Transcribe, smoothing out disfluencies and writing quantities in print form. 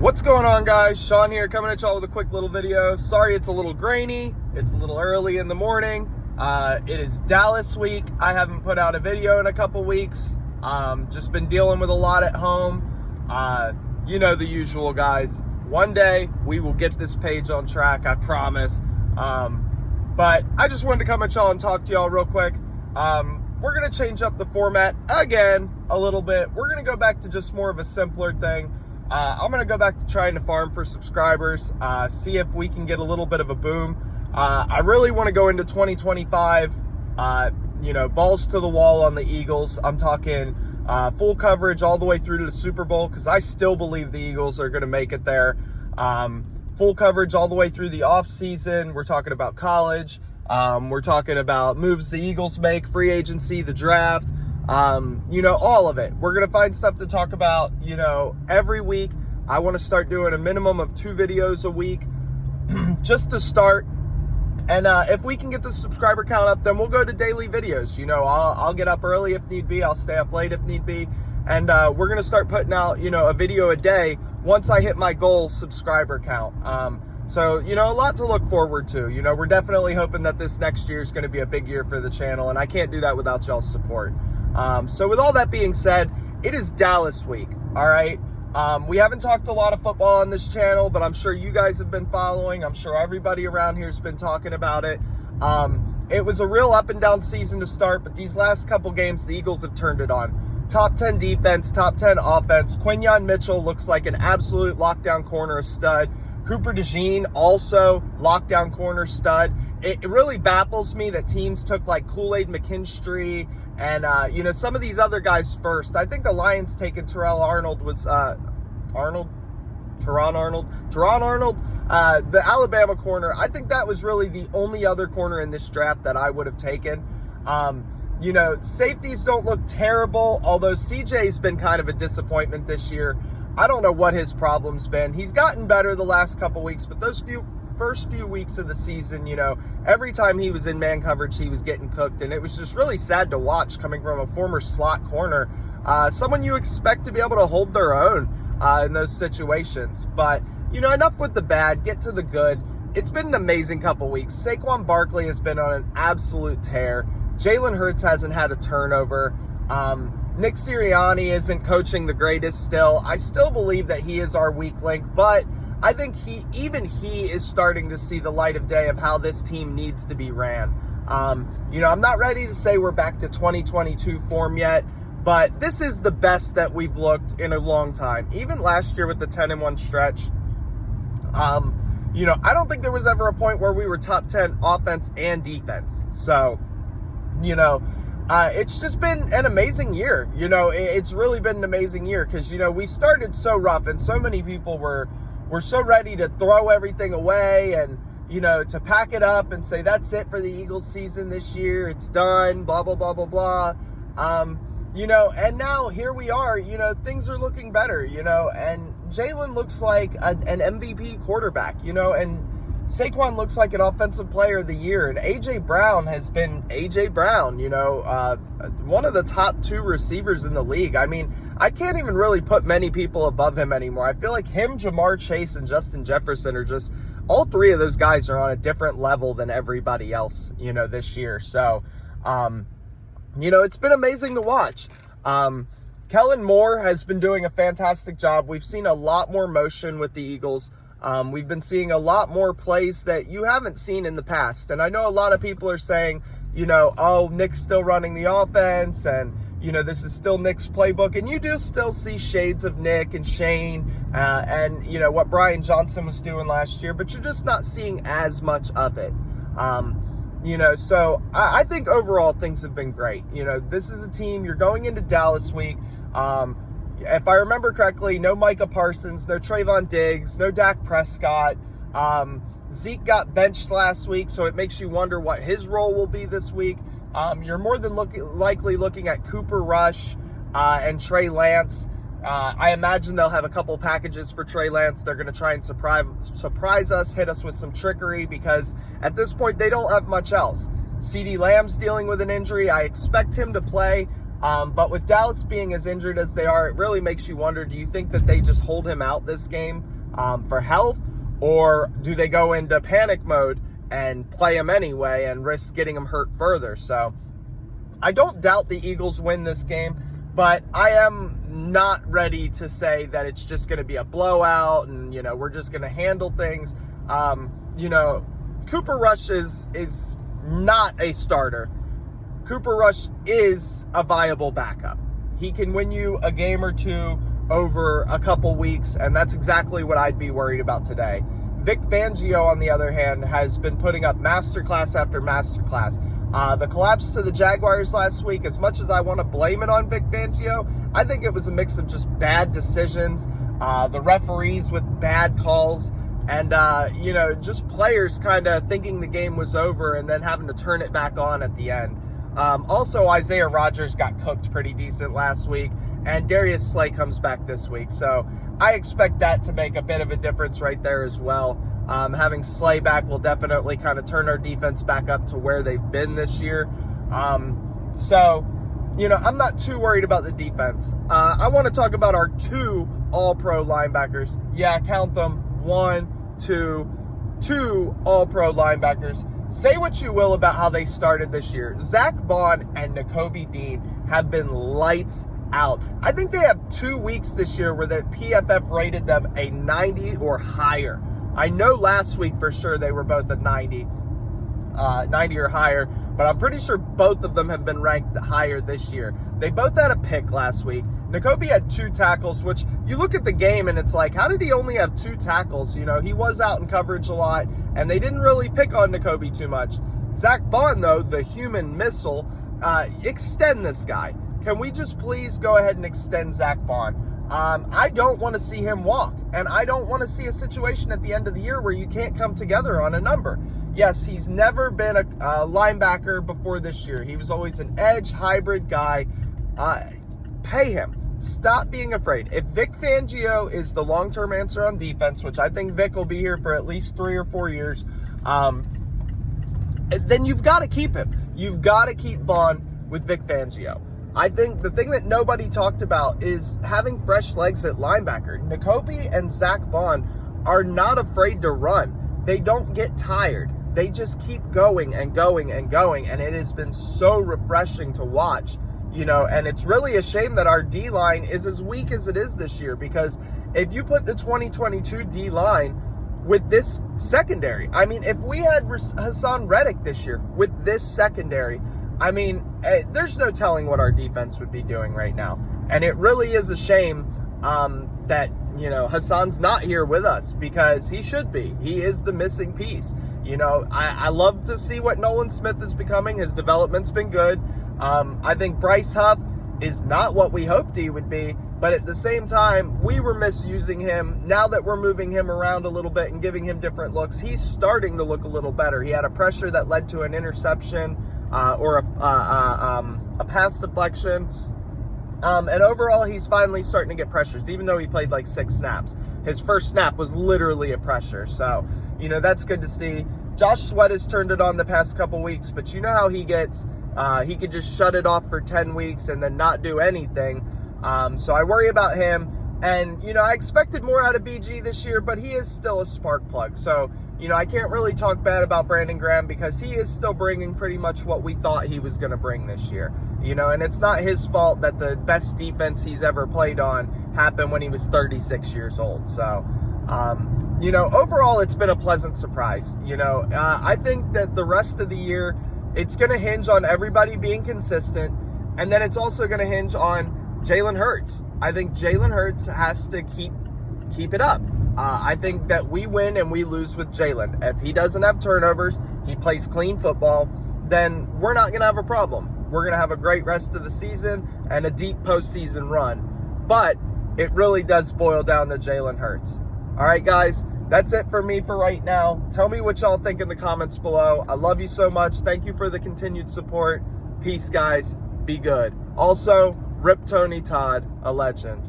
What's going on, guys? Sean here, coming at y'all with a quick little video. Sorry it's a little grainy. It's a little early in the morning. It is Dallas week. I haven't put out a video in a couple weeks. Just been dealing with a lot at home. You know the usual, guys. One day we will get this page on track, I promise. But I just wanted to come at y'all and talk to y'all real quick. We're going to change up the format again a little bit. We're going to go back to just more of a simpler thing. I'm going to go back to trying to farm for subscribers, see if we can get a little bit of a boom. I really want to go into 2025, balls to the wall on the Eagles. I'm talking full coverage all the way through to the Super Bowl, because I still believe the Eagles are going to make it there. Full coverage all the way through the offseason. We're talking about college. We're talking about moves the Eagles make, free agency, the draft. All of it. We're going to find stuff to talk about, every week. I want to start doing a minimum of 2 videos a week just to start. And if we can get the subscriber count up, then we'll go to daily videos. I'll get up early if need be. I'll stay up late if need be. And we're going to start putting out, a video a day once I hit my goal subscriber count. So, a lot to look forward to. We're definitely hoping that this next year is going to be a big year for the channel, and I can't do that without y'all's support. So with all that being said, it is Dallas week, all right? We haven't talked a lot of football on this channel, but I'm sure you guys have been following. I'm sure everybody around here has been talking about it. It was a real up and down season to start, but these last couple games, the Eagles have turned it on. Top 10 defense, top 10 offense. Quinyon Mitchell looks like an absolute lockdown corner stud. Cooper DeJean, also lockdown corner stud. It really baffles me that teams took like Kool-Aid McKinstry and, some of these other guys first. I think the Lions taking Terrell Arnold was, Teron Arnold, the Alabama corner. I think that was really the only other corner in this draft that I would have taken. Safeties don't look terrible, although CJ's been kind of a disappointment this year. I don't know what his problem's been. He's gotten better the last couple weeks, but those first few weeks of the season, every time he was in man coverage, he was getting cooked, and it was just really sad to watch coming from a former slot corner, someone you expect to be able to hold their own in those situations. But, enough with the bad, get to the good. It's been an amazing couple weeks. Saquon Barkley has been on an absolute tear. Jalen Hurts hasn't had a turnover. Nick Sirianni isn't coaching the greatest still. I still believe that he is our weak link, but I think he is starting to see the light of day of how this team needs to be ran. I'm not ready to say we're back to 2022 form yet, but this is the best that we've looked in a long time. Even last year with the 10-1 stretch, I don't think there was ever a point where we were top 10 offense and defense. So, it's just been an amazing year. It's really been an amazing year because, we started so rough and so many people were so ready to throw everything away and, to pack it up and say, that's it for the Eagles season this year. It's done, blah, blah, blah, blah, blah. And now here we are, things are looking better, and Jalen looks like an MVP quarterback, and Saquon looks like an offensive player of the year, and A.J. Brown has been A.J. Brown, one of the top 2 receivers in the league. I mean, I can't even really put many people above him anymore. I feel like him, Jamar Chase, and Justin Jefferson are just, all 3 of those guys are on a different level than everybody else, this year. So, it's been amazing to watch. Kellen Moore has been doing a fantastic job. We've seen a lot more motion with the Eagles. We've been seeing a lot more plays that you haven't seen in the past. And I know a lot of people are saying, Nick's still running the offense and, this is still Nick's playbook. And you do still see shades of Nick and Shane and, what Brian Johnson was doing last year, but you're just not seeing as much of it. So I think overall things have been great. This is a team, you're going into Dallas week. If I remember correctly, no Micah Parsons, no Trayvon Diggs, no Dak Prescott. Zeke got benched last week, so it makes you wonder what his role will be this week. You're more than likely looking at Cooper Rush and Trey Lance. I imagine they'll have a couple packages for Trey Lance. They're going to try and surprise us, hit us with some trickery, because at this point they don't have much else. CeeDee Lamb's dealing with an injury. I expect him to play. But with Dallas being as injured as they are, it really makes you wonder, do you think that they just hold him out this game for health, or do they go into panic mode and play him anyway and risk getting him hurt further? So I don't doubt the Eagles win this game, but I am not ready to say that it's just going to be a blowout and, we're just going to handle things. Cooper Rush is not a starter. Cooper Rush is a viable backup. He can win you a game or two over a couple weeks, and that's exactly what I'd be worried about today. Vic Fangio, on the other hand, has been putting up masterclass after masterclass. The collapse to the Jaguars last week, as much as I want to blame it on Vic Fangio, I think it was a mix of just bad decisions, the referees with bad calls, and, just players kind of thinking the game was over and then having to turn it back on at the end. Also, Isaiah Rodgers got cooked pretty decent last week, and Darius Slay comes back this week. So I expect that to make a bit of a difference right there as well. Having Slay back will definitely kind of turn our defense back up to where they've been this year. I'm not too worried about the defense. I want to talk about our 2 All-Pro linebackers. Yeah, count them. 2 All-Pro linebackers. Say what you will about how they started this year. Zack Baun and Nakobe Dean have been lights out. I think they have 2 weeks this year where the PFF rated them a 90 or higher. I know last week for sure they were both a 90 or higher, but I'm pretty sure both of them have been ranked higher this year. They both had a pick last week. Nakobe had 2 tackles, which you look at the game and it's like, how did he only have 2 tackles? He was out in coverage a lot, and they didn't really pick on Nakobe too much. Zack Baun, though, the human missile, extend this guy. Can we just please go ahead and extend Zack Baun? I don't want to see him walk, and I don't want to see a situation at the end of the year where you can't come together on a number. Yes, he's never been a linebacker before this year. He was always an edge hybrid guy. Pay him. Stop being afraid. If Vic Fangio is the long-term answer on defense, which I think Vic will be here for at least 3 or 4 years, then you've got to keep him. You've got to keep Baun with Vic Fangio. I think the thing that nobody talked about is having fresh legs at linebacker. Nakobe and Zack Baun are not afraid to run. They don't get tired. They just keep going and going and going, and it has been so refreshing to watch. And it's really a shame that our D-line is as weak as it is this year, because if you put the 2022 D-line with this secondary, if we had Hassan Reddick this year with this secondary, there's no telling what our defense would be doing right now. And it really is a shame that, Hassan's not here with us, because he should be. He is the missing piece. I love to see what Nolan Smith is becoming. His development's been good. I think Bryce Huff is not what we hoped he would be, but at the same time, we were misusing him. Now that we're moving him around a little bit and giving him different looks, he's starting to look a little better. He had a pressure that led to an interception or a pass deflection. And overall, he's finally starting to get pressures, even though he played like 6 snaps. His first snap was literally a pressure. So, that's good to see. Josh Sweat has turned it on the past couple weeks, but you know how he gets. He could just shut it off for 10 weeks and then not do anything. So I worry about him. And, I expected more out of BG this year, but he is still a spark plug. So, I can't really talk bad about Brandon Graham, because he is still bringing pretty much what we thought he was going to bring this year. And it's not his fault that the best defense he's ever played on happened when he was 36 years old. So, overall, it's been a pleasant surprise. I think that the rest of the year, it's going to hinge on everybody being consistent, and then it's also going to hinge on Jalen Hurts. I think Jalen Hurts has to keep it up. I think that we win and we lose with Jalen. If he doesn't have turnovers, he plays clean football, then we're not going to have a problem. We're going to have a great rest of the season and a deep postseason run. But it really does boil down to Jalen Hurts. All right, guys. That's it for me for right now. Tell me what y'all think in the comments below. I love you so much. Thank you for the continued support. Peace, guys. Be good. Also, Rip Tony Todd, a legend.